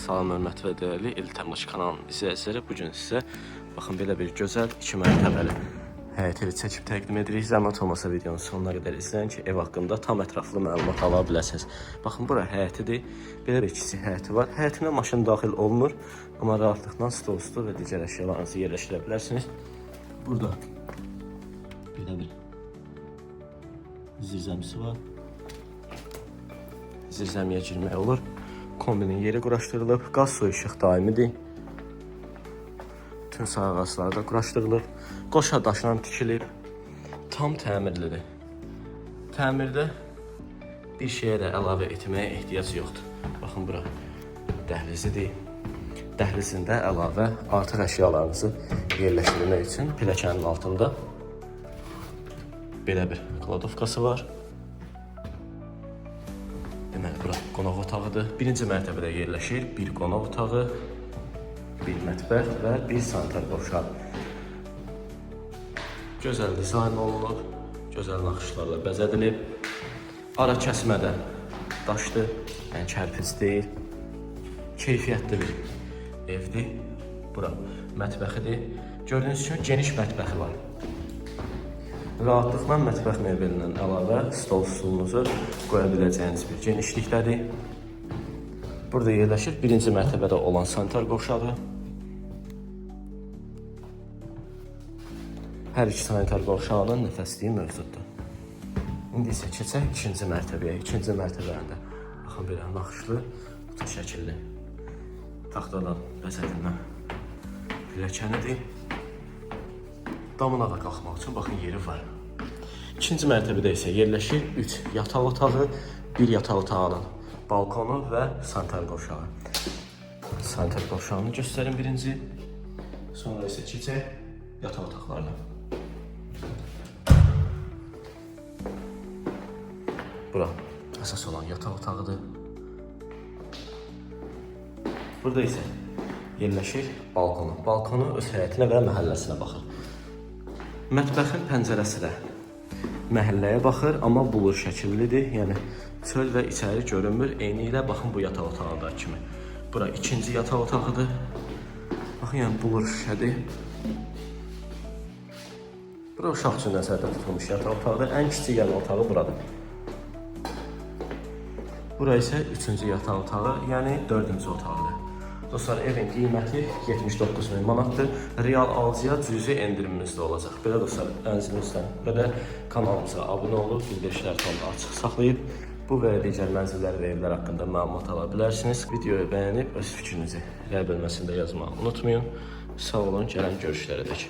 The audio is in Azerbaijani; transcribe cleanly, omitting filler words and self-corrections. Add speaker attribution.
Speaker 1: Salam hörmətli və dəyərli İltəmlaş kanalının izləyiciləri, bu gün sizə baxın belə bir gözəl 2 mərtəbəli həyət evi çəkib təqdim edirik. Zəhmət olmasa videonun sonuna qədər izləyin ki, ev haqqında tam ətraflı məlumat ala biləsiniz. Baxın, bura həyətidir. Belə bir kiçik həyəti var. Həyətinə maşın daxil olmur, amma rahatlıqla stol və digər əşyalarınızı yerləşdirə bilərsiniz. Burada belə bir zirzəmisi var. Zirzəmiyə girmək olur. Kombinin yeri quraşdırılıb. Qaz su işıq daimidir. Bütün sağ ağacları da quraşdırılıb. Qoşa daşla tikilib. Tam təmirlidir. Təmirdə bir şeyə də əlavə etməyə ehtiyac yoxdur. Baxın, bura dəhlizidir. Dəhlizində əlavə artıq əşyalarınızı yerləşdirmək üçün pilləkənin altında belə bir kladovkası var. Deməli, bura qonaq otağıdır. Birinci mərtəbədə yerləşir bir qonaq otağı, bir mətbəx və bir sanitar qovşaq. Gözəl dizayn olunub, gözəl naxışlarla bəzədilib. Ara kəsmədə daşdır, yəni kərpic deyil. Keyfiyyətli bir evdir. Bura mətbəxidir. Gördüyünüz kimi geniş mətbəxi var. Rahatlıqla mətbəx mebelindən əlavə stol stulunuzu qoya biləcəyiniz bir genişlikdədir. Burada yerləşir birinci mərtəbədə olan sanitar qovşağı. Hər iki sanitar qovşağının nəfəsliyi mövcuddur. İndi isə keçək ikinci mərtəbəyə. İkinci mərtəbəndə baxın, belə naxışlı, qutu şəkilli taxtadan bəzədilmə pilləkənidir. Damına da qalxmaq üçün baxın, yeri var. İkinci mərtəbədə isə yerləşir 3 yataq otağı, bir yataq otağının balkonu və sanitar qovşağı. Sanitar qovşağını göstərin birinci, sonra isə keçək yataq otaqlarına. Bura əsas olan yataq otağıdır. Burada isə yerləşir balkonu. Balkonu öz həyətinə və məhəlləsinə baxır. Mətbəxin pəncərəsi də məhəlləyə baxır, amma bulur şəkillidir. Yəni çöl və içəri görünmür. Eyni ilə baxın bu yataq otağında kimi. Bura ikinci yataq otağıdır. Baxın, yəni bulur şüşədir. Bura uşaq üçün nəzərdə tutulmuş yataq otağıdır. Ən kiçik yəni otağı buradır. Bura isə üçüncü yataq otağı, yəni dördüncü otağıdır. Dostlar, evin qiyməti 79.000 manatdır. Real alıcıya cüzi endirimimizdə olacaq. Belə dostlar, mənzilimizdən belə kanalımıza abunə olub, bildirişlər tonda açıq saxlayıb bu və digər mənzillər və evlər haqqında məlumat ala bilərsiniz. Videoyu bəyənib öz fikrinizi rəy bölməsində yazmağı unutmayın. Sağ olun, gələn görüşlərə dək.